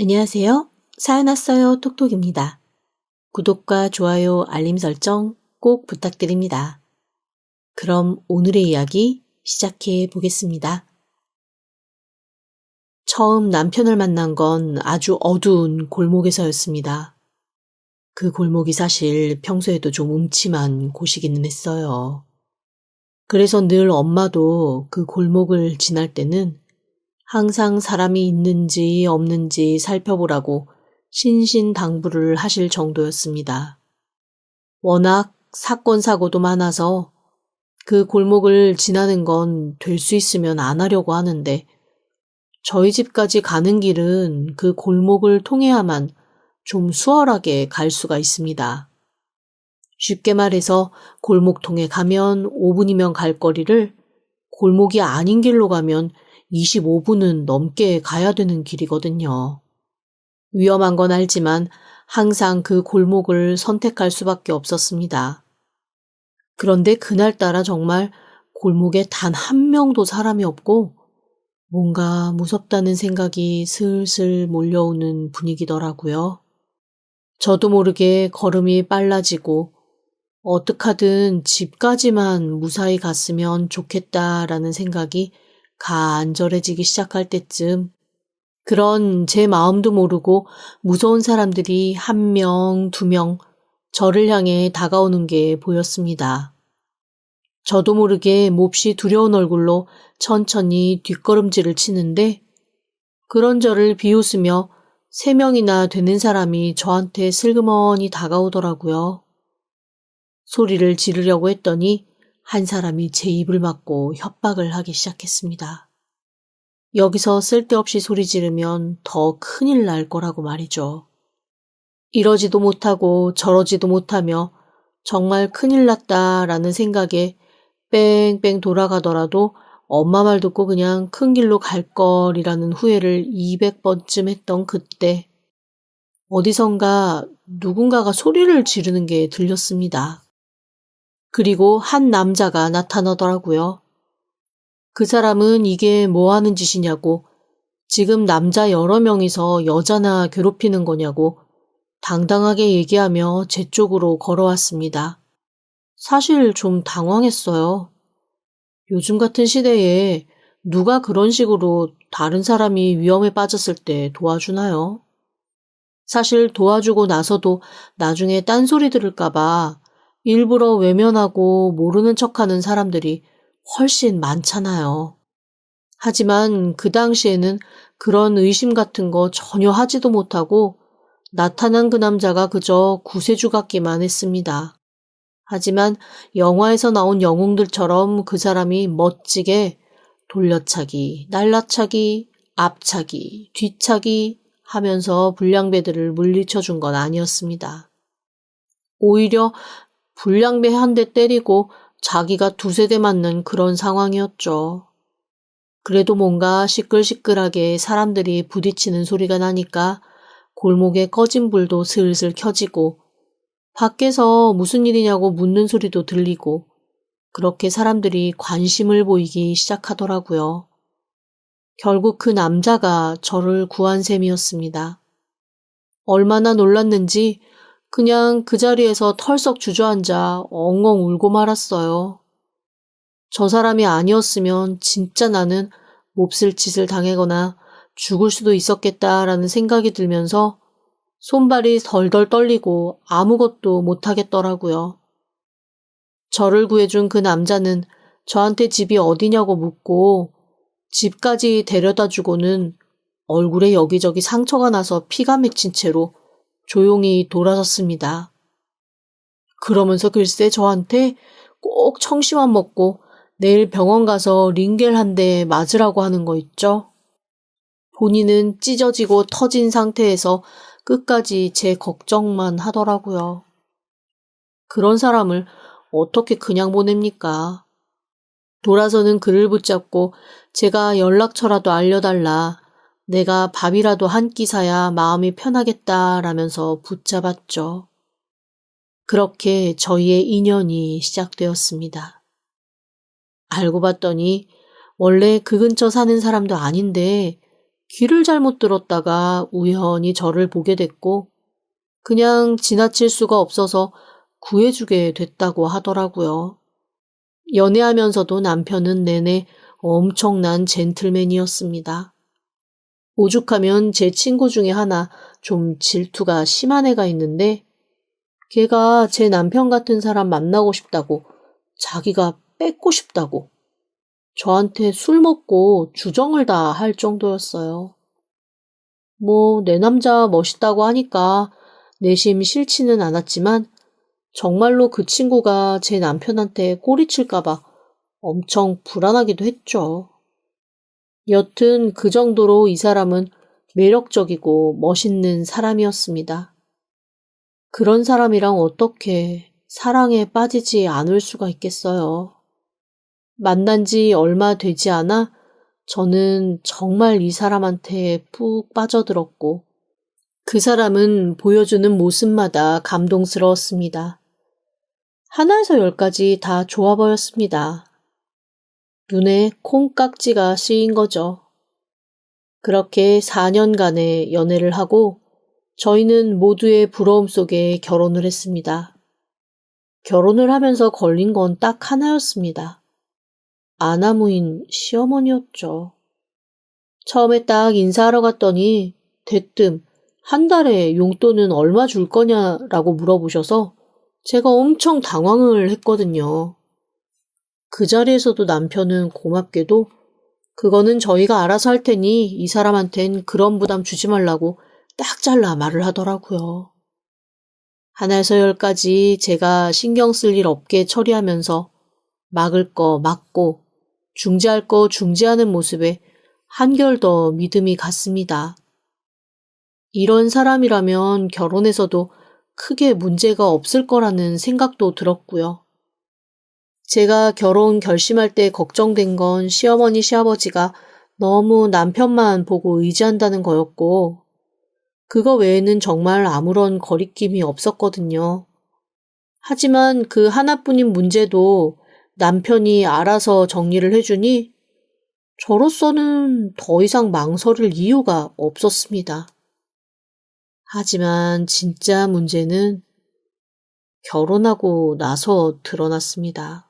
안녕하세요. 사연 왔어요. 톡톡입니다. 구독과 좋아요, 알림 설정 꼭 부탁드립니다. 그럼 오늘의 이야기 시작해 보겠습니다. 처음 남편을 만난 건 아주 어두운 골목에서였습니다. 그 골목이 사실 평소에도 좀 음침한 곳이기는 했어요. 그래서 늘 엄마도 그 골목을 지날 때는 항상 사람이 있는지 없는지 살펴보라고 신신당부를 하실 정도였습니다. 워낙 사건 사고도 많아서 그 골목을 지나는 건 될 수 있으면 안 하려고 하는데 저희 집까지 가는 길은 그 골목을 통해야만 좀 수월하게 갈 수가 있습니다. 쉽게 말해서 골목 통해 가면 5분이면 갈 거리를 골목이 아닌 길로 가면 25분은 넘게 가야 되는 길이거든요. 위험한 건 알지만 항상 그 골목을 선택할 수밖에 없었습니다. 그런데 그날따라 정말 골목에 단 한 명도 사람이 없고 뭔가 무섭다는 생각이 슬슬 몰려오는 분위기더라고요. 저도 모르게 걸음이 빨라지고 어떡하든 집까지만 무사히 갔으면 좋겠다라는 생각이 간절해지기 시작할 때쯤 그런 제 마음도 모르고 무서운 사람들이 한 명, 두 명 저를 향해 다가오는 게 보였습니다. 저도 모르게 몹시 두려운 얼굴로 천천히 뒷걸음질을 치는데 그런 저를 비웃으며 3명이나 되는 사람이 저한테 슬그머니 다가오더라고요. 소리를 지르려고 했더니 한 사람이 제 입을 막고 협박을 하기 시작했습니다. 여기서 쓸데없이 소리 지르면 더 큰일 날 거라고 말이죠. 이러지도 못하고 저러지도 못하며 정말 큰일 났다라는 생각에 뺑뺑 돌아가더라도 엄마 말 듣고 그냥 큰 길로 갈 걸이라는 후회를 200번쯤 했던 그때 어디선가 누군가가 소리를 지르는 게 들렸습니다. 그리고 한 남자가 나타나더라고요. 그 사람은 이게 뭐 하는 짓이냐고, 지금 남자 여러 명이서 여자나 괴롭히는 거냐고 당당하게 얘기하며 제 쪽으로 걸어왔습니다. 사실 좀 당황했어요. 요즘 같은 시대에 누가 그런 식으로 다른 사람이 위험에 빠졌을 때 도와주나요? 사실 도와주고 나서도 나중에 딴소리 들을까봐 일부러 외면하고 모르는 척하는 사람들이 훨씬 많잖아요. 하지만 그 당시에는 그런 의심 같은 거 전혀 하지도 못하고 나타난 그 남자가 그저 구세주 같기만 했습니다. 하지만 영화에서 나온 영웅들처럼 그 사람이 멋지게 돌려차기, 날라차기, 앞차기, 뒤차기 하면서 불량배들을 물리쳐준 건 아니었습니다. 오히려 불량배 한 대 때리고 자기가 2-3대 맞는 그런 상황이었죠. 그래도 뭔가 시끌시끌하게 사람들이 부딪히는 소리가 나니까 골목에 꺼진 불도 슬슬 켜지고 밖에서 무슨 일이냐고 묻는 소리도 들리고 그렇게 사람들이 관심을 보이기 시작하더라고요. 결국 그 남자가 저를 구한 셈이었습니다. 얼마나 놀랐는지 그냥 그 자리에서 털썩 주저앉아 엉엉 울고 말았어요. 저 사람이 아니었으면 진짜 나는 몹쓸 짓을 당하거나 죽을 수도 있었겠다라는 생각이 들면서 손발이 덜덜 떨리고 아무것도 못하겠더라고요. 저를 구해준 그 남자는 저한테 집이 어디냐고 묻고 집까지 데려다주고는 얼굴에 여기저기 상처가 나서 피가 맺힌 채로 조용히 돌아섰습니다. 그러면서 글쎄 저한테 꼭 청심환 먹고 내일 병원 가서 링겔 한 대 맞으라고 하는 거 있죠? 본인은 찢어지고 터진 상태에서 끝까지 제 걱정만 하더라고요. 그런 사람을 어떻게 그냥 보냅니까? 돌아서는 그를 붙잡고 제가 연락처라도 알려달라, 내가 밥이라도 한 끼 사야 마음이 편하겠다라면서 붙잡았죠. 그렇게 저희의 인연이 시작되었습니다. 알고 봤더니 원래 그 근처 사는 사람도 아닌데 귀를 잘못 들었다가 우연히 저를 보게 됐고 그냥 지나칠 수가 없어서 구해주게 됐다고 하더라고요. 연애하면서도 남편은 내내 엄청난 젠틀맨이었습니다. 오죽하면 제 친구 중에 하나 좀 질투가 심한 애가 있는데 걔가 제 남편 같은 사람 만나고 싶다고 자기가 뺏고 싶다고 저한테 술 먹고 주정을 다 할 정도였어요. 뭐 내 남자 멋있다고 하니까 내심 싫지는 않았지만 정말로 그 친구가 제 남편한테 꼬리칠까봐 엄청 불안하기도 했죠. 여튼 그 정도로 이 사람은 매력적이고 멋있는 사람이었습니다. 그런 사람이랑 어떻게 사랑에 빠지지 않을 수가 있겠어요. 만난 지 얼마 되지 않아 저는 정말 이 사람한테 푹 빠져들었고 그 사람은 보여주는 모습마다 감동스러웠습니다. 하나에서 열까지 다 좋아 보였습니다. 눈에 콩깍지가 씌인 거죠. 그렇게 4년간의 연애를 하고 저희는 모두의 부러움 속에 결혼을 했습니다. 결혼을 하면서 걸린 건 딱 하나였습니다. 아나무인 시어머니였죠. 처음에 딱 인사하러 갔더니 대뜸 한 달에 용돈은 얼마 줄 거냐라고 물어보셔서 제가 엄청 당황을 했거든요. 그 자리에서도 남편은 고맙게도 그거는 저희가 알아서 할 테니 이 사람한텐 그런 부담 주지 말라고 딱 잘라 말을 하더라고요. 하나에서 열까지 제가 신경 쓸 일 없게 처리하면서 막을 거 막고 중지할 거 중지하는 모습에 한결 더 믿음이 갔습니다. 이런 사람이라면 결혼해서도 크게 문제가 없을 거라는 생각도 들었고요. 제가 결혼 결심할 때 걱정된 건 시어머니 시아버지가 너무 남편만 보고 의지한다는 거였고 그거 외에는 정말 아무런 거리낌이 없었거든요. 하지만 그 하나뿐인 문제도 남편이 알아서 정리를 해주니 저로서는 더 이상 망설일 이유가 없었습니다. 하지만 진짜 문제는 결혼하고 나서 드러났습니다.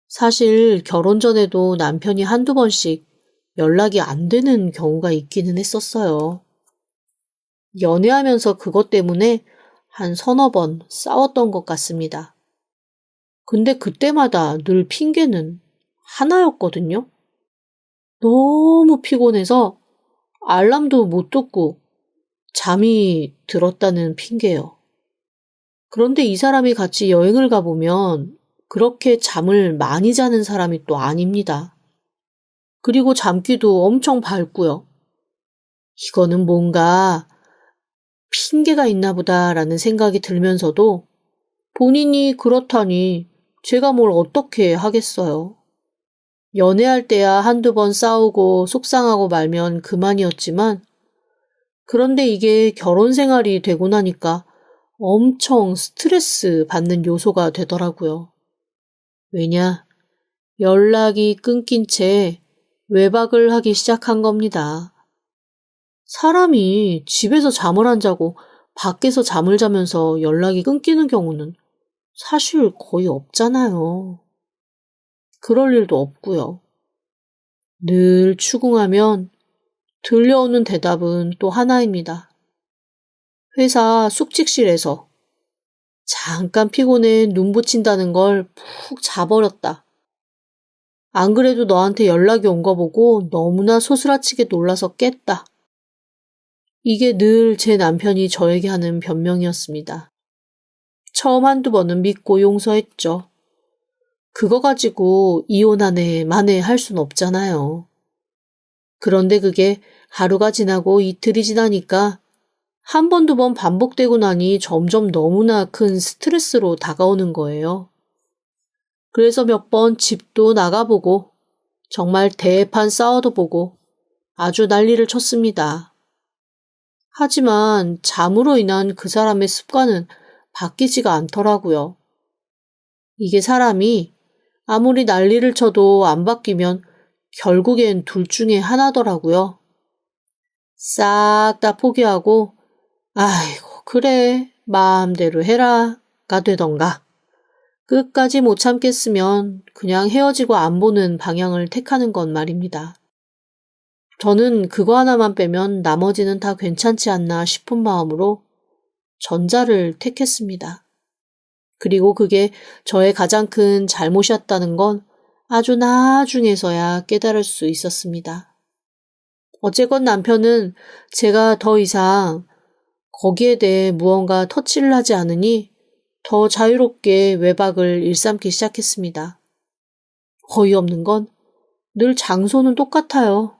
사실 결혼 전에도 남편이 한두 번씩 연락이 안 되는 경우가 있기는 했었어요. 연애하면서 그것 때문에 한 서너 번 싸웠던 것 같습니다. 근데 그때마다 늘 핑계는 하나였거든요. 너무 피곤해서 알람도 못 듣고 잠이 들었다는 핑계요. 그런데 이 사람이 같이 여행을 가보면 그렇게 잠을 많이 자는 사람이 또 아닙니다. 그리고 잠귀도 엄청 밝고요. 이거는 뭔가 핑계가 있나 보다라는 생각이 들면서도 본인이 그렇다니 제가 뭘 어떻게 하겠어요. 연애할 때야 한두 번 싸우고 속상하고 말면 그만이었지만 그런데 이게 결혼 생활이 되고 나니까 엄청 스트레스 받는 요소가 되더라고요. 왜냐? 연락이 끊긴 채 외박을 하기 시작한 겁니다. 사람이 집에서 잠을 안 자고 밖에서 잠을 자면서 연락이 끊기는 경우는 사실 거의 없잖아요. 그럴 일도 없고요. 늘 추궁하면 들려오는 대답은 또 하나입니다. 회사 숙직실에서 잠깐 피곤해 눈 붙인다는 걸 푹 자버렸다. 안 그래도 너한테 연락이 온 거 보고 너무나 소스라치게 놀라서 깼다. 이게 늘 제 남편이 저에게 하는 변명이었습니다. 처음 한두 번은 믿고 용서했죠. 그거 가지고 이혼하네 마네 할 순 없잖아요. 그런데 그게 하루가 지나고 이틀이 지나니까 한 번, 두 번 반복되고 나니 점점 너무나 큰 스트레스로 다가오는 거예요. 그래서 몇 번 집도 나가보고 정말 대판 싸워도 보고 아주 난리를 쳤습니다. 하지만 잠으로 인한 그 사람의 습관은 바뀌지가 않더라고요. 이게 사람이 아무리 난리를 쳐도 안 바뀌면 결국엔 둘 중에 하나더라고요. 싹 다 포기하고 아이고 그래 마음대로 해라가 되던가 끝까지 못 참겠으면 그냥 헤어지고 안 보는 방향을 택하는 건 말입니다. 저는 그거 하나만 빼면 나머지는 다 괜찮지 않나 싶은 마음으로 전자를 택했습니다. 그리고 그게 저의 가장 큰 잘못이었다는 건 아주 나중에서야 깨달을 수 있었습니다. 어쨌건 남편은 제가 더 이상 거기에 대해 무언가 터치를 하지 않으니 더 자유롭게 외박을 일삼기 시작했습니다. 어이없는 건 늘 장소는 똑같아요.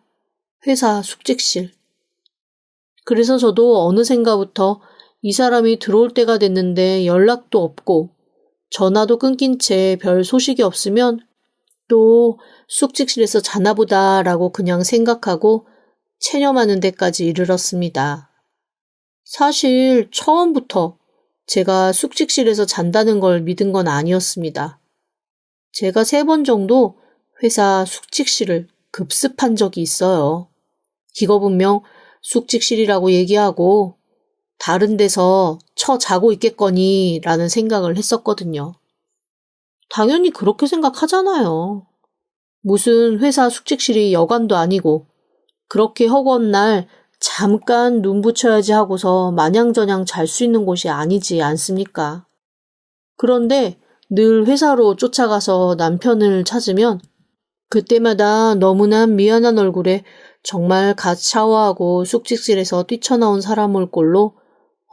회사 숙직실. 그래서 저도 어느샌가부터 이 사람이 들어올 때가 됐는데 연락도 없고 전화도 끊긴 채 별 소식이 없으면 또 숙직실에서 자나 보다라고 그냥 생각하고 체념하는 데까지 이르렀습니다. 사실 처음부터 제가 숙직실에서 잔다는 걸 믿은 건 아니었습니다. 제가 3번 정도 회사 숙직실을 급습한 적이 있어요. 이거 분명 숙직실이라고 얘기하고 다른 데서 자고 있겠거니 라는 생각을 했었거든요. 당연히 그렇게 생각하잖아요. 무슨 회사 숙직실이 여관도 아니고 그렇게 허구한 날 잠깐 눈 붙여야지 하고서 마냥저냥 잘 수 있는 곳이 아니지 않습니까? 그런데 늘 회사로 쫓아가서 남편을 찾으면 그때마다 너무나 미안한 얼굴에 정말 갓 샤워하고 숙직실에서 뛰쳐나온 사람을 꼴로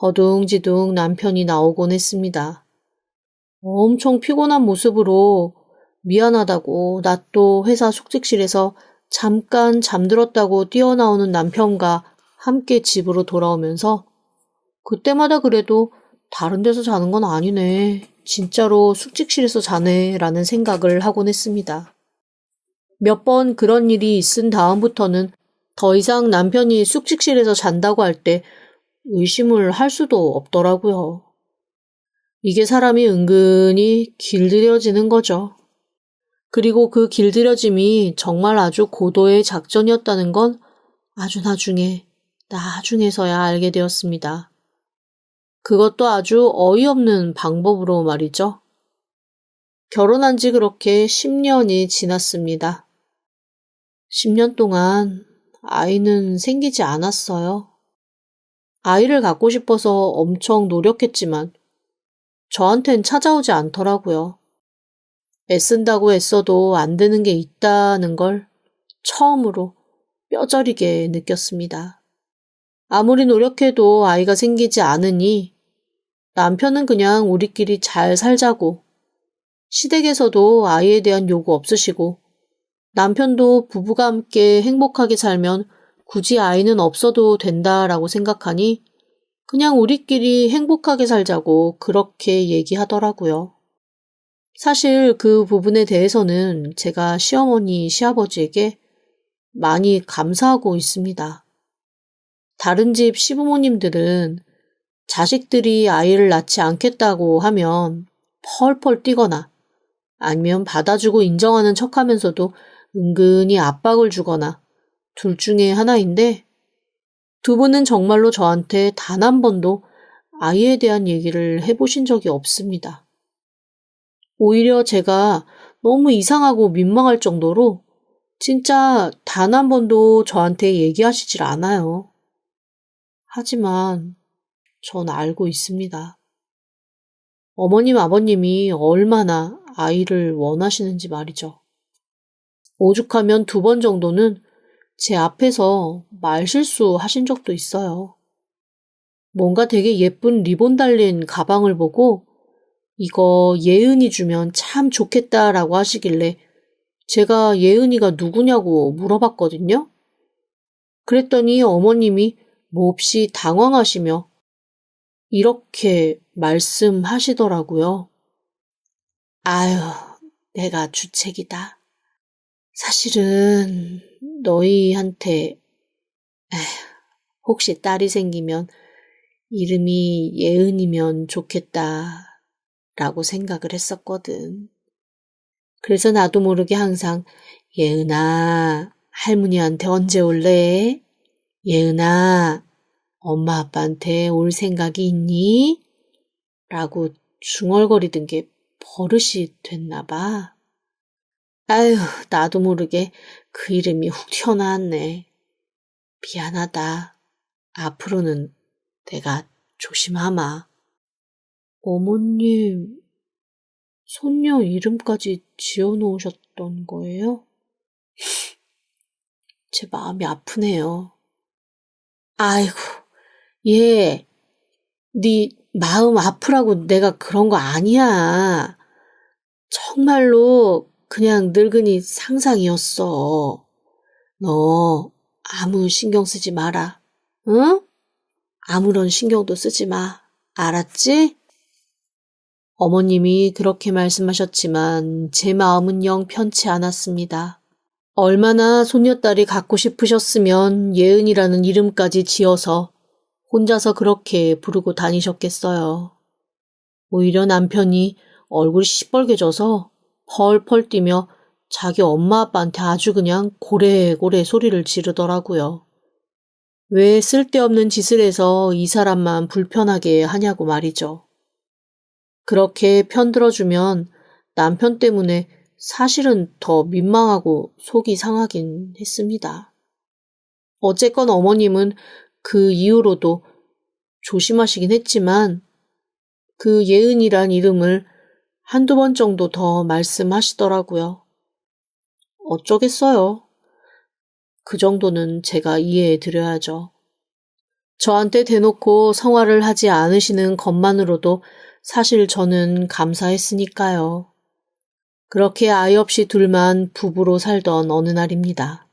허둥지둥 남편이 나오곤 했습니다. 엄청 피곤한 모습으로 미안하다고 나 또 회사 숙직실에서 잠깐 잠들었다고 뛰어나오는 남편과 함께 집으로 돌아오면서 그때마다 그래도 다른 데서 자는 건 아니네. 진짜로 숙직실에서 자네 라는 생각을 하곤 했습니다. 몇 번 그런 일이 있은 다음부터는 더 이상 남편이 숙직실에서 잔다고 할 때 의심을 할 수도 없더라고요. 이게 사람이 은근히 길들여지는 거죠. 그리고 그 길들여짐이 정말 아주 고도의 작전이었다는 건 아주 나중에서야 알게 되었습니다. 그것도 아주 어이없는 방법으로 말이죠. 결혼한 지 그렇게 10년이 지났습니다. 10년 동안 아이는 생기지 않았어요. 아이를 갖고 싶어서 엄청 노력했지만 저한텐 찾아오지 않더라고요. 애쓴다고 애써도 안 되는 게 있다는 걸 처음으로 뼈저리게 느꼈습니다. 아무리 노력해도 아이가 생기지 않으니 남편은 그냥 우리끼리 잘 살자고 시댁에서도 아이에 대한 요구 없으시고 남편도 부부가 함께 행복하게 살면 굳이 아이는 없어도 된다라고 생각하니 그냥 우리끼리 행복하게 살자고 그렇게 얘기하더라고요. 사실 그 부분에 대해서는 제가 시어머니, 시아버지에게 많이 감사하고 있습니다. 다른 집 시부모님들은 자식들이 아이를 낳지 않겠다고 하면 펄펄 뛰거나 아니면 받아주고 인정하는 척하면서도 은근히 압박을 주거나 둘 중에 하나인데 두 분은 정말로 저한테 단 한 번도 아이에 대한 얘기를 해보신 적이 없습니다. 오히려 제가 너무 이상하고 민망할 정도로 진짜 단 한 번도 저한테 얘기하시질 않아요. 하지만 전 알고 있습니다. 어머님, 아버님이 얼마나 아이를 원하시는지 말이죠. 오죽하면 2번 정도는 제 앞에서 말실수 하신 적도 있어요. 뭔가 되게 예쁜 리본 달린 가방을 보고 이거 예은이 주면 참 좋겠다라고 하시길래 제가 예은이가 누구냐고 물어봤거든요. 그랬더니 어머님이 몹시 당황하시며 이렇게 말씀하시더라고요. 아유, 내가 주책이다. 사실은 너희한테 혹시 딸이 생기면 이름이 예은이면 좋겠다 라고 생각을 했었거든. 그래서 나도 모르게 항상 예은아, 할머니한테 언제 올래? 예은아, 엄마 아빠한테 올 생각이 있니? 라고 중얼거리던 게 버릇이 됐나 봐. 아휴, 나도 모르게 그 이름이 훅 튀어나왔네. 미안하다. 앞으로는 내가 조심하마. 어머님, 손녀 이름까지 지어놓으셨던 거예요? 제 마음이 아프네요. 아이고, 얘, 네 마음 아프라고 내가 그런 거 아니야. 정말로 그냥 늙은이 상상이었어. 너 아무 신경 쓰지 마라. 응? 아무런 신경도 쓰지 마. 알았지? 어머님이 그렇게 말씀하셨지만 제 마음은 영 편치 않았습니다. 얼마나 손녀딸이 갖고 싶으셨으면 예은이라는 이름까지 지어서 혼자서 그렇게 부르고 다니셨겠어요. 오히려 남편이 얼굴이 시뻘개져서 펄펄 뛰며 자기 엄마 아빠한테 아주 그냥 고래고래 소리를 지르더라고요. 왜 쓸데없는 짓을 해서 이 사람만 불편하게 하냐고 말이죠. 그렇게 편들어주면 남편 때문에 사실은 더 민망하고 속이 상하긴 했습니다. 어쨌건 어머님은 그 이후로도 조심하시긴 했지만 그 예은이란 이름을 한두 번 정도 더 말씀하시더라고요. 어쩌겠어요. 그 정도는 제가 이해해 드려야죠. 저한테 대놓고 성화를 하지 않으시는 것만으로도 사실 저는 감사했으니까요. 그렇게 아이 없이 둘만 부부로 살던 어느 날입니다.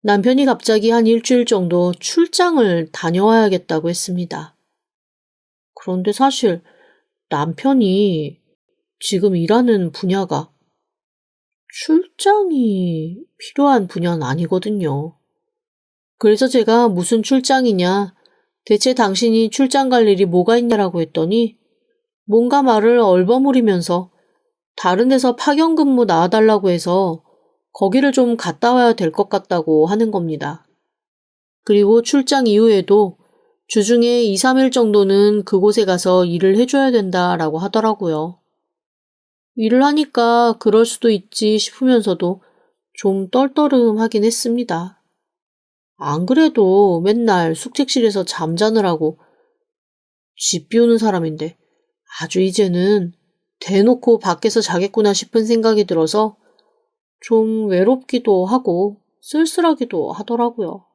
남편이 갑자기 한 일주일 정도 출장을 다녀와야겠다고 했습니다. 그런데 사실 남편이 지금 일하는 분야가 출장이 필요한 분야는 아니거든요. 그래서 제가 무슨 출장이냐, 대체 당신이 출장 갈 일이 뭐가 있냐라고 했더니 뭔가 말을 얼버무리면서 다른 데서 파견 근무 나와달라고 해서 거기를 좀 갔다 와야 될 것 같다고 하는 겁니다. 그리고 출장 이후에도 주중에 2, 3일 정도는 그곳에 가서 일을 해줘야 된다라고 하더라고요. 일을 하니까 그럴 수도 있지 싶으면서도 좀 떨떠름하긴 했습니다. 안 그래도 맨날 숙직실에서 잠자느라고 집 비우는 사람인데 아주 이제는 대놓고 밖에서 자겠구나 싶은 생각이 들어서 좀 외롭기도 하고 쓸쓸하기도 하더라고요.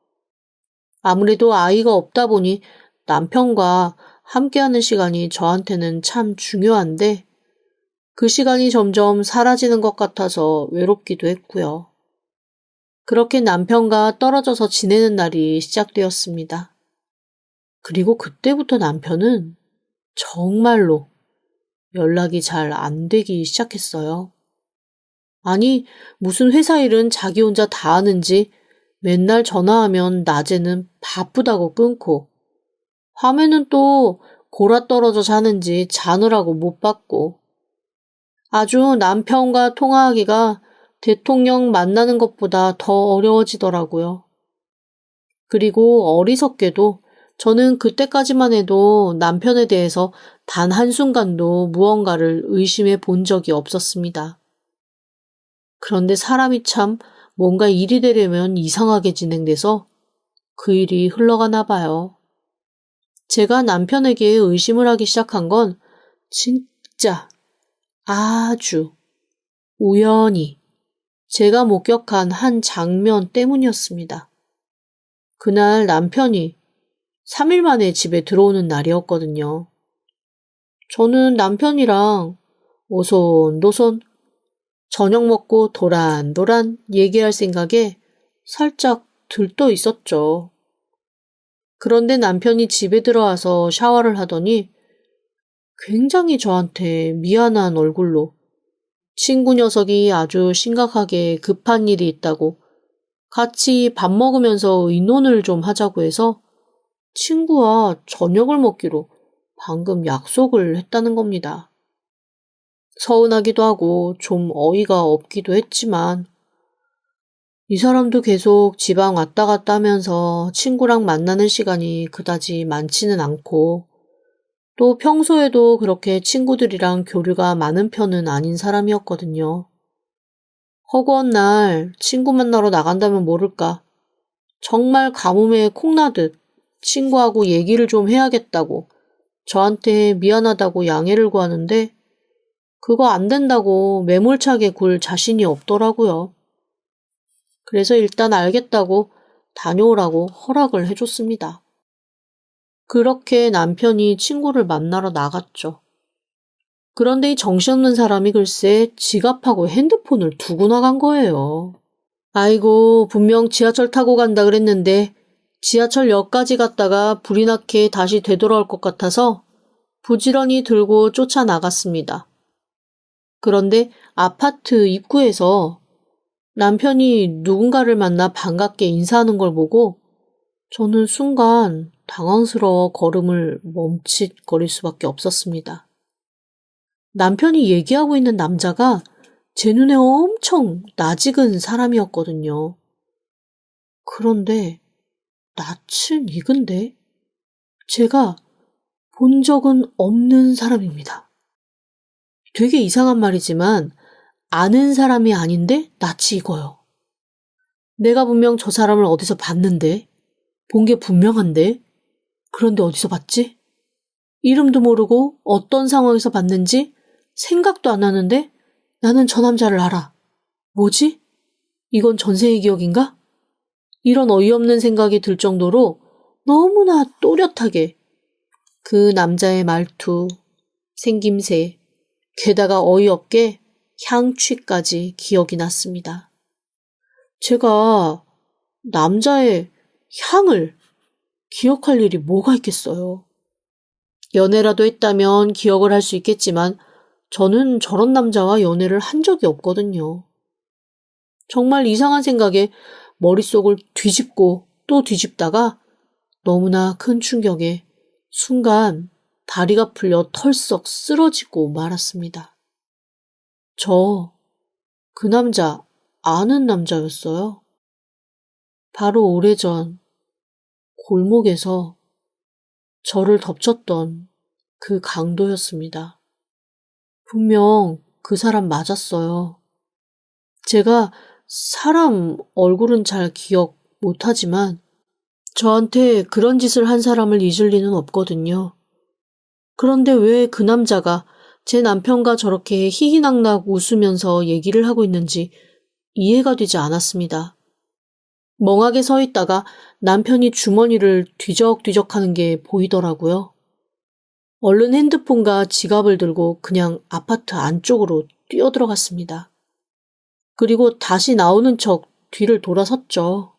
아무래도 아이가 없다 보니 남편과 함께하는 시간이 저한테는 참 중요한데 그 시간이 점점 사라지는 것 같아서 외롭기도 했고요. 그렇게 남편과 떨어져서 지내는 날이 시작되었습니다. 그리고 그때부터 남편은 정말로 연락이 잘 안 되기 시작했어요. 아니, 무슨 회사 일은 자기 혼자 다 하는지 맨날 전화하면 낮에는 바쁘다고 끊고 밤에는 또 골아 떨어져 자는지 자느라고 못 받고 아주 남편과 통화하기가 대통령 만나는 것보다 더 어려워지더라고요. 그리고 어리석게도 저는 그때까지만 해도 남편에 대해서 단 한순간도 무언가를 의심해 본 적이 없었습니다. 그런데 사람이 참 뭔가 일이 되려면 이상하게 진행돼서 그 일이 흘러가나 봐요. 제가 남편에게 의심을 하기 시작한 건 진짜 아주 우연히 제가 목격한 한 장면 때문이었습니다. 그날 남편이 3일 만에 집에 들어오는 날이었거든요. 저는 남편이랑 오손도손 저녁 먹고 도란도란 얘기할 생각에 살짝 들떠 있었죠. 그런데 남편이 집에 들어와서 샤워를 하더니 굉장히 저한테 미안한 얼굴로 친구 녀석이 아주 심각하게 급한 일이 있다고 같이 밥 먹으면서 의논을 좀 하자고 해서 친구와 저녁을 먹기로 방금 약속을 했다는 겁니다. 서운하기도 하고 좀 어이가 없기도 했지만 이 사람도 계속 지방 왔다 갔다 하면서 친구랑 만나는 시간이 그다지 많지는 않고 또 평소에도 그렇게 친구들이랑 교류가 많은 편은 아닌 사람이었거든요. 허구한 날 친구 만나러 나간다면 모를까. 정말 가뭄에 콩나듯 친구하고 얘기를 좀 해야겠다고 저한테 미안하다고 양해를 구하는데 그거 안 된다고 매몰차게 굴 자신이 없더라고요. 그래서 일단 알겠다고 다녀오라고 허락을 해줬습니다. 그렇게 남편이 친구를 만나러 나갔죠. 그런데 이 정신없는 사람이 글쎄 지갑하고 핸드폰을 두고 나간 거예요. 아이고, 분명 지하철 타고 간다 그랬는데 지하철역까지 갔다가 불이 나게 다시 되돌아올 것 같아서 부지런히 들고 쫓아나갔습니다. 그런데 아파트 입구에서 남편이 누군가를 만나 반갑게 인사하는 걸 보고 저는 순간 당황스러워 걸음을 멈칫거릴 수밖에 없었습니다. 남편이 얘기하고 있는 남자가 제 눈에 엄청 낯익은 사람이었거든요. 그런데 낯은 익은데 제가 본 적은 없는 사람입니다. 되게 이상한 말이지만 아는 사람이 아닌데 낯이 익어요. 내가 분명 저 사람을 어디서 봤는데, 본 게 분명한데, 그런데 어디서 봤지? 이름도 모르고 어떤 상황에서 봤는지 생각도 안 나는데 나는 저 남자를 알아. 뭐지? 이건 전생의 기억인가? 이런 어이없는 생각이 들 정도로 너무나 또렷하게 그 남자의 말투, 생김새, 게다가 어이없게 향취까지 기억이 났습니다. 제가 남자의 향을 기억할 일이 뭐가 있겠어요. 연애라도 했다면 기억을 할 수 있겠지만 저는 저런 남자와 연애를 한 적이 없거든요. 정말 이상한 생각에 머릿속을 뒤집고 또 뒤집다가 너무나 큰 충격에 순간 다리가 풀려 털썩 쓰러지고 말았습니다. 그 남자 아는 남자였어요. 바로 오래전 골목에서 저를 덮쳤던 그 강도였습니다. 분명 그 사람 맞았어요. 제가 사람 얼굴은 잘 기억 못하지만 저한테 그런 짓을 한 사람을 잊을 리는 없거든요. 그런데 왜 그 남자가 제 남편과 저렇게 희희낙낙 웃으면서 얘기를 하고 있는지 이해가 되지 않았습니다. 멍하게 서 있다가 남편이 주머니를 뒤적뒤적 하는 게 보이더라고요. 얼른 핸드폰과 지갑을 들고 그냥 아파트 안쪽으로 뛰어들어갔습니다. 그리고 다시 나오는 척 뒤를 돌아섰죠.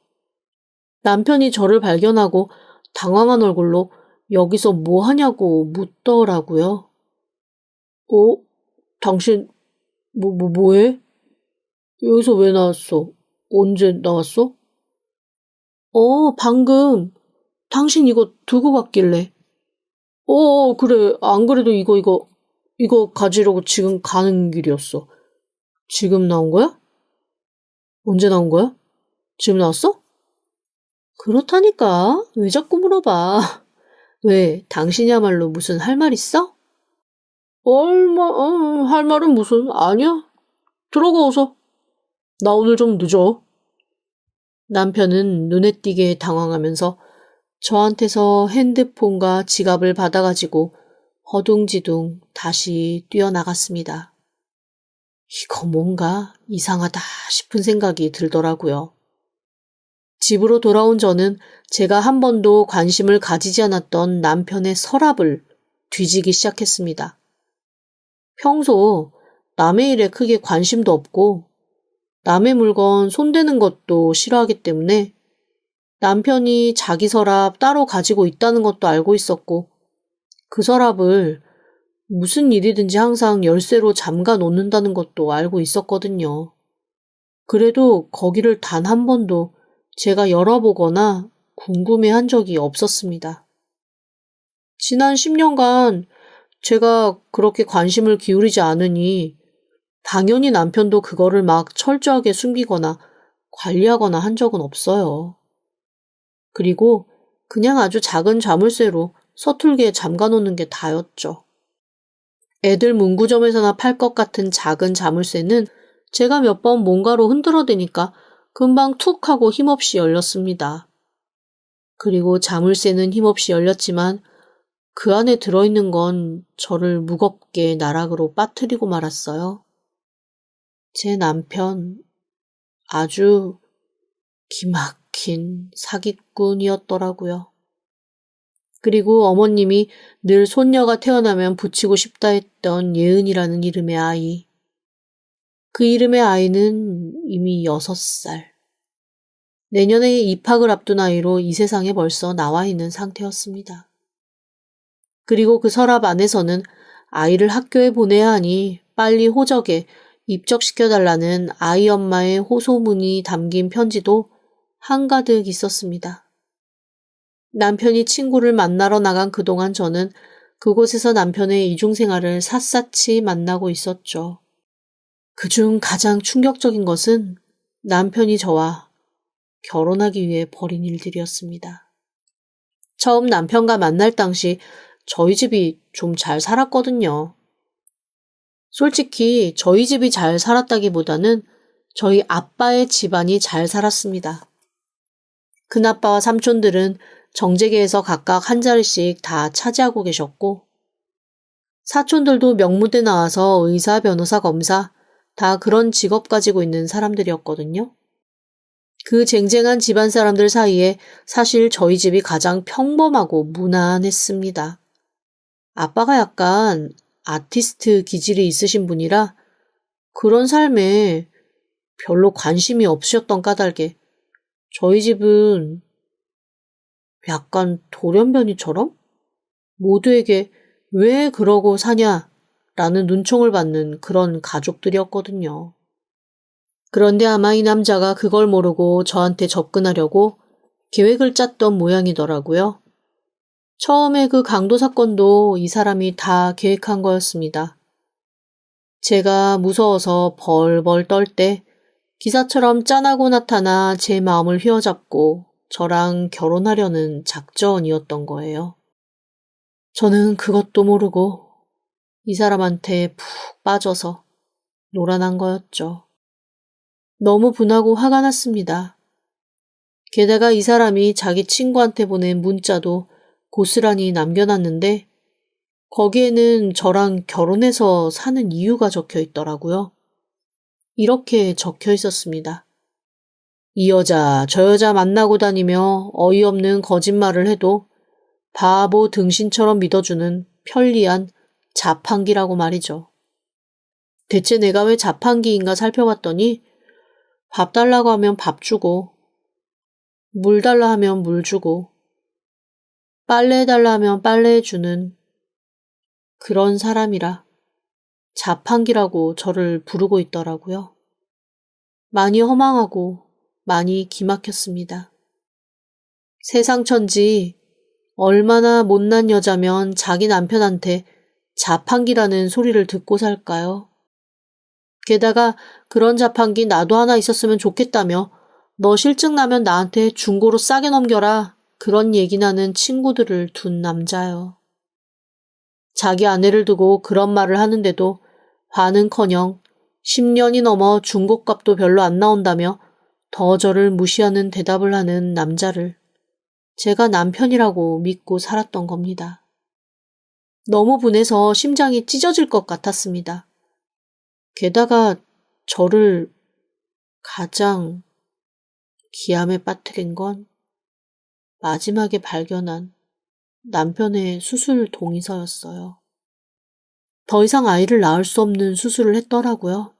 남편이 저를 발견하고 당황한 얼굴로 여기서 뭐 하냐고 묻더라고요. 당신 뭐해? 여기서 왜 나왔어? 언제 나왔어? 방금 당신 이거 두고 갔길래. 그래. 안 그래도 이거 가지려고 지금 가는 길이었어. 지금 나온 거야? 언제 나온 거야? 지금 나왔어? 그렇다니까. 왜 자꾸 물어봐. 왜, 당신이야말로 무슨 할 말 있어? 할 말은 무슨, 아니야. 들어가 어서. 나 오늘 좀 늦어. 남편은 눈에 띄게 당황하면서 저한테서 핸드폰과 지갑을 받아가지고 허둥지둥 다시 뛰어나갔습니다. 이거 뭔가 이상하다 싶은 생각이 들더라고요. 집으로 돌아온 저는 제가 한 번도 관심을 가지지 않았던 남편의 서랍을 뒤지기 시작했습니다. 평소 남의 일에 크게 관심도 없고 남의 물건 손대는 것도 싫어하기 때문에 남편이 자기 서랍 따로 가지고 있다는 것도 알고 있었고 그 서랍을 무슨 일이든지 항상 열쇠로 잠가 놓는다는 것도 알고 있었거든요. 그래도 거기를 단 한 번도 제가 열어보거나 궁금해한 적이 없었습니다. 지난 10년간 제가 그렇게 관심을 기울이지 않으니 당연히 남편도 그거를 막 철저하게 숨기거나 관리하거나 한 적은 없어요. 그리고 그냥 아주 작은 자물쇠로 서툴게 잠가놓는 게 다였죠. 애들 문구점에서나 팔 것 같은 작은 자물쇠는 제가 몇 번 뭔가로 흔들어대니까 금방 툭 하고 힘없이 열렸습니다. 그리고 자물쇠는 힘없이 열렸지만 그 안에 들어있는 건 저를 무겁게 나락으로 빠뜨리고 말았어요. 제 남편, 아주 기막힌 사기꾼이었더라고요. 그리고 어머님이 늘 손녀가 태어나면 붙이고 싶다 했던 예은이라는 이름의 아이. 그 이름의 아이는 이미 6살. 내년에 입학을 앞둔 아이로 이 세상에 벌써 나와 있는 상태였습니다. 그리고 그 서랍 안에서는 아이를 학교에 보내야 하니 빨리 호적에 입적시켜달라는 아이 엄마의 호소문이 담긴 편지도 한가득 있었습니다. 남편이 친구를 만나러 나간 그동안 저는 그곳에서 남편의 이중생활을 샅샅이 만나고 있었죠. 그중 가장 충격적인 것은 남편이 저와 결혼하기 위해 벌인 일들이었습니다. 처음 남편과 만날 당시 저희 집이 좀 잘 살았거든요. 솔직히 저희 집이 잘 살았다기보다는 저희 아빠의 집안이 잘 살았습니다. 큰아빠와 삼촌들은 정재계에서 각각 한 자리씩 다 차지하고 계셨고 사촌들도 명무대 나와서 의사, 변호사, 검사 다 그런 직업 가지고 있는 사람들이었거든요. 그 쟁쟁한 집안 사람들 사이에 사실 저희 집이 가장 평범하고 무난했습니다. 아빠가 약간 아티스트 기질이 있으신 분이라 그런 삶에 별로 관심이 없으셨던 까닭에 저희 집은 약간 돌연변이처럼 모두에게 왜 그러고 사냐라는 눈총을 받는 그런 가족들이었거든요. 그런데 아마 이 남자가 그걸 모르고 저한테 접근하려고 계획을 짰던 모양이더라고요. 처음에 그 강도 사건도 이 사람이 다 계획한 거였습니다. 제가 무서워서 벌벌 떨 때 기사처럼 짠하고 나타나 제 마음을 휘어잡고 저랑 결혼하려는 작전이었던 거예요. 저는 그것도 모르고 이 사람한테 푹 빠져서 놀아난 거였죠. 너무 분하고 화가 났습니다. 게다가 이 사람이 자기 친구한테 보낸 문자도 고스란히 남겨놨는데 거기에는 저랑 결혼해서 사는 이유가 적혀 있더라고요. 이렇게 적혀 있었습니다. 이 여자, 저 여자 만나고 다니며 어이없는 거짓말을 해도 바보 등신처럼 믿어주는 편리한 자판기라고 말이죠. 대체 내가 왜 자판기인가 살펴봤더니 밥 달라고 하면 밥 주고 물 달라 하면 물 주고 빨래 해달라 하면 빨래 해주는 그런 사람이라 자판기라고 저를 부르고 있더라고요. 많이 허망하고 많이 기막혔습니다. 세상 천지 얼마나 못난 여자면 자기 남편한테 자판기라는 소리를 듣고 살까요? 게다가 그런 자판기 나도 하나 있었으면 좋겠다며 너 실증 나면 나한테 중고로 싸게 넘겨라 그런 얘기 나는 친구들을 둔 남자요. 자기 아내를 두고 그런 말을 하는데도 화는커녕 10년이 넘어 중고값도 별로 안 나온다며 더 저를 무시하는 대답을 하는 남자를 제가 남편이라고 믿고 살았던 겁니다. 너무 분해서 심장이 찢어질 것 같았습니다. 게다가 저를 가장 기암에 빠뜨린 건 마지막에 발견한 남편의 수술 동의서였어요. 더 이상 아이를 낳을 수 없는 수술을 했더라고요.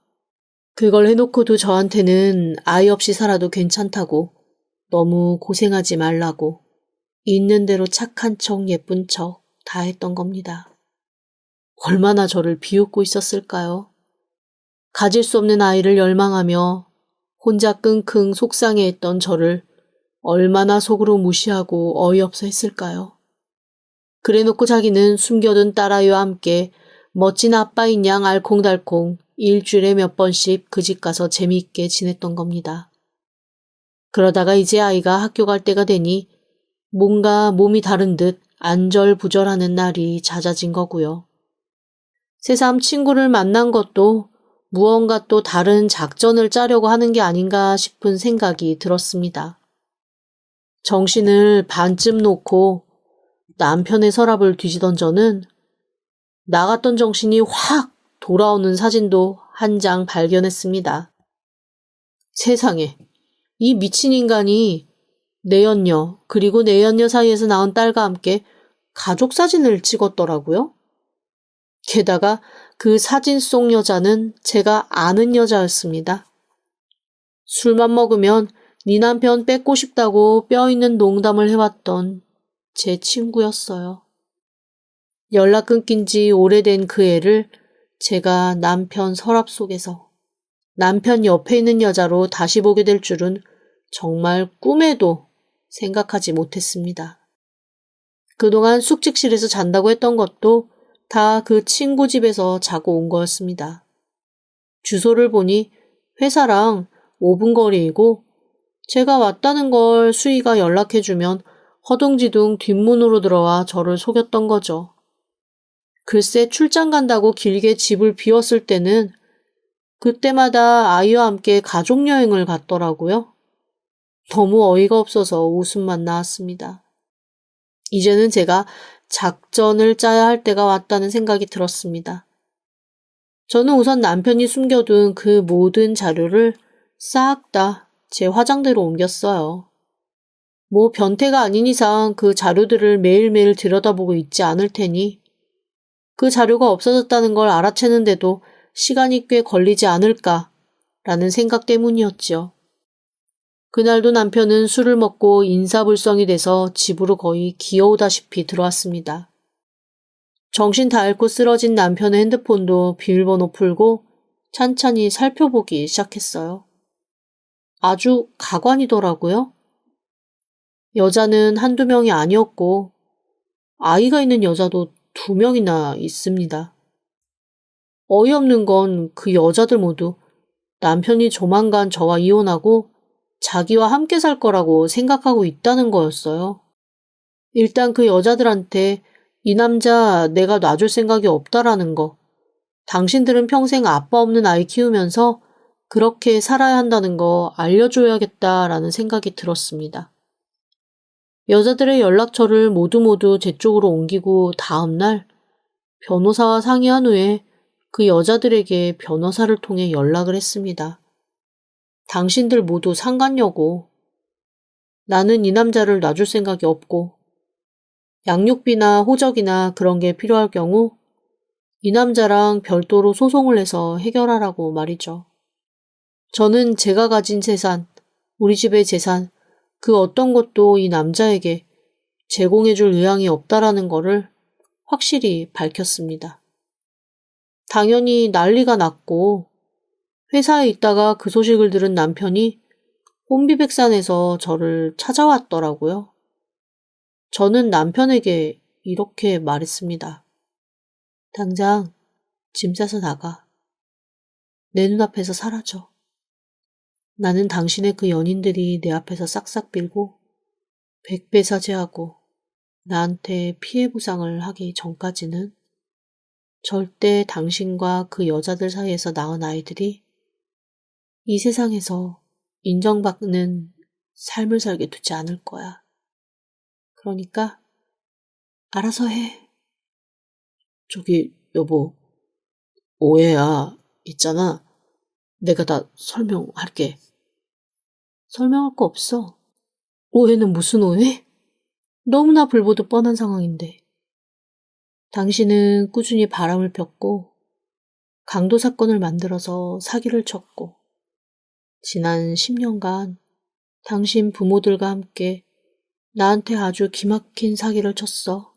그걸 해놓고도 저한테는 아이 없이 살아도 괜찮다고 너무 고생하지 말라고 있는 대로 착한 척 예쁜 척 다 했던 겁니다. 얼마나 저를 비웃고 있었을까요? 가질 수 없는 아이를 열망하며 혼자 끙끙 속상해했던 저를 얼마나 속으로 무시하고 어이없어 했을까요? 그래놓고 자기는 숨겨둔 딸아이와 함께 멋진 아빠인 양 알콩달콩 일주일에 몇 번씩 그 집 가서 재미있게 지냈던 겁니다. 그러다가 이제 아이가 학교 갈 때가 되니 뭔가 몸이 다른 듯 안절부절하는 날이 잦아진 거고요. 새삼 친구를 만난 것도 무언가 또 다른 작전을 짜려고 하는 게 아닌가 싶은 생각이 들었습니다. 정신을 반쯤 놓고 남편의 서랍을 뒤지던 저는 나갔던 정신이 확 돌아오는 사진도 한 장 발견했습니다. 세상에, 이 미친 인간이 내연녀 그리고 내연녀 사이에서 낳은 딸과 함께 가족 사진을 찍었더라고요. 게다가 그 사진 속 여자는 제가 아는 여자였습니다. 술만 먹으면 네 남편 뺏고 싶다고 뼈있는 농담을 해왔던 제 친구였어요. 연락 끊긴 지 오래된 그 애를 제가 남편 서랍 속에서 남편 옆에 있는 여자로 다시 보게 될 줄은 정말 꿈에도 생각하지 못했습니다. 그동안 숙직실에서 잔다고 했던 것도 다 그 친구 집에서 자고 온 거였습니다. 주소를 보니 회사랑 5분 거리이고 제가 왔다는 걸 수희가 연락해주면 허둥지둥 뒷문으로 들어와 저를 속였던 거죠. 글쎄 출장 간다고 길게 집을 비웠을 때는 그때마다 아이와 함께 가족여행을 갔더라고요. 너무 어이가 없어서 웃음만 나왔습니다. 이제는 제가 작전을 짜야 할 때가 왔다는 생각이 들었습니다. 저는 우선 남편이 숨겨둔 그 모든 자료를 싹 다 제 화장대로 옮겼어요. 뭐 변태가 아닌 이상 그 자료들을 매일매일 들여다보고 있지 않을 테니 그 자료가 없어졌다는 걸 알아채는데도 시간이 꽤 걸리지 않을까라는 생각 때문이었지요. 그날도 남편은 술을 먹고 인사불성이 돼서 집으로 거의 기어오다시피 들어왔습니다. 정신 다 잃고 쓰러진 남편의 핸드폰도 비밀번호 풀고 찬찬히 살펴보기 시작했어요. 아주 가관이더라고요. 여자는 한두 명이 아니었고 아이가 있는 여자도 2명이나 있습니다. 어이없는 건 그 여자들 모두 남편이 조만간 저와 이혼하고 자기와 함께 살 거라고 생각하고 있다는 거였어요. 일단 그 여자들한테 이 남자 내가 놔줄 생각이 없다라는 거, 당신들은 평생 아빠 없는 아이 키우면서 그렇게 살아야 한다는 거 알려줘야겠다라는 생각이 들었습니다. 여자들의 연락처를 모두 제 쪽으로 옮기고 다음날 변호사와 상의한 후에 그 여자들에게 변호사를 통해 연락을 했습니다. 당신들 모두 상관여고. 나는 이 남자를 놔줄 생각이 없고 양육비나 호적이나 그런 게 필요할 경우 이 남자랑 별도로 소송을 해서 해결하라고 말이죠. 저는 제가 가진 재산, 우리 집의 재산, 그 어떤 것도 이 남자에게 제공해줄 의향이 없다라는 거를 확실히 밝혔습니다. 당연히 난리가 났고 회사에 있다가 그 소식을 들은 남편이 혼비백산해서 저를 찾아왔더라고요. 저는 남편에게 이렇게 말했습니다. 당장 짐 싸서 나가. 내 눈앞에서 사라져. 나는 당신의 그 연인들이 내 앞에서 싹싹 빌고 100배 사죄하고 나한테 피해 보상을 하기 전까지는 절대 당신과 그 여자들 사이에서 낳은 아이들이 이 세상에서 인정받는 삶을 살게 두지 않을 거야. 그러니까 알아서 해. 저기 여보, 오해야. 있잖아. 내가 다 설명할게. 설명할 거 없어. 오해는 무슨 오해? 너무나 불보듯 뻔한 상황인데. 당신은 꾸준히 바람을 폈고 강도 사건을 만들어서 사기를 쳤고 지난 10년간 당신 부모들과 함께 나한테 아주 기막힌 사기를 쳤어.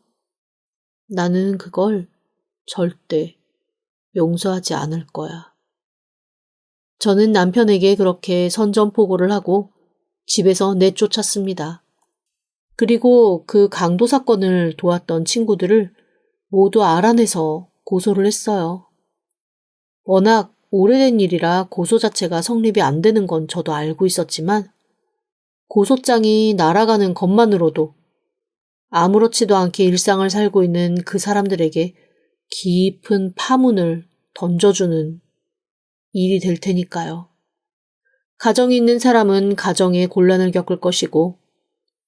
나는 그걸 절대 용서하지 않을 거야. 저는 남편에게 그렇게 선전포고를 하고 집에서 내쫓았습니다. 그리고 그 강도 사건을 도왔던 친구들을 모두 알아내서 고소를 했어요. 워낙 오래된 일이라 고소 자체가 성립이 안 되는 건 저도 알고 있었지만 고소장이 날아가는 것만으로도 아무렇지도 않게 일상을 살고 있는 그 사람들에게 깊은 파문을 던져주는 일이 될 테니까요. 가정이 있는 사람은 가정에 곤란을 겪을 것이고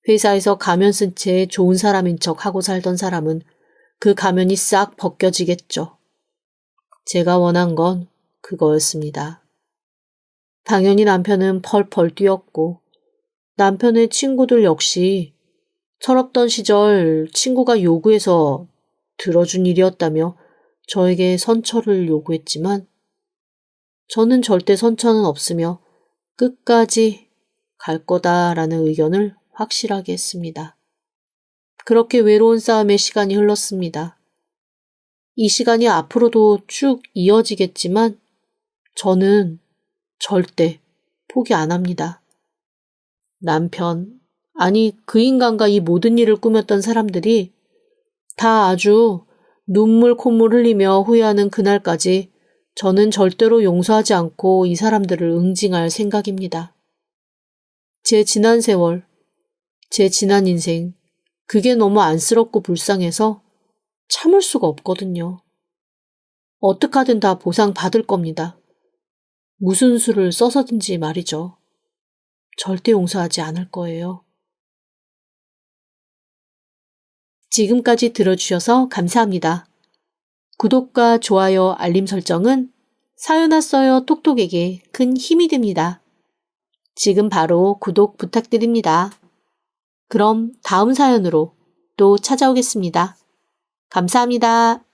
회사에서 가면 쓴 채 좋은 사람인 척 하고 살던 사람은 그 가면이 싹 벗겨지겠죠. 제가 원한 건 그거였습니다. 당연히 남편은 펄펄 뛰었고 남편의 친구들 역시 철없던 시절 친구가 요구해서 들어준 일이었다며 저에게 선처를 요구했지만 저는 절대 선처는 없으며 끝까지 갈 거다라는 의견을 확실하게 했습니다. 그렇게 외로운 싸움의 시간이 흘렀습니다. 이 시간이 앞으로도 쭉 이어지겠지만 저는 절대 포기 안 합니다. 남편, 아니 그 인간과 이 모든 일을 꾸몄던 사람들이 다 아주 눈물 콧물 흘리며 후회하는 그날까지 저는 절대로 용서하지 않고 이 사람들을 응징할 생각입니다. 제 지난 세월, 제 지난 인생, 그게 너무 안쓰럽고 불쌍해서 참을 수가 없거든요. 어떡하든 다 보상 받을 겁니다. 무슨 수를 써서든지 말이죠. 절대 용서하지 않을 거예요. 지금까지 들어주셔서 감사합니다. 구독과 좋아요, 알림 설정은 사연 왔어요 톡톡에게 큰 힘이 됩니다. 지금 바로 구독 부탁드립니다. 그럼 다음 사연으로 또 찾아오겠습니다. 감사합니다.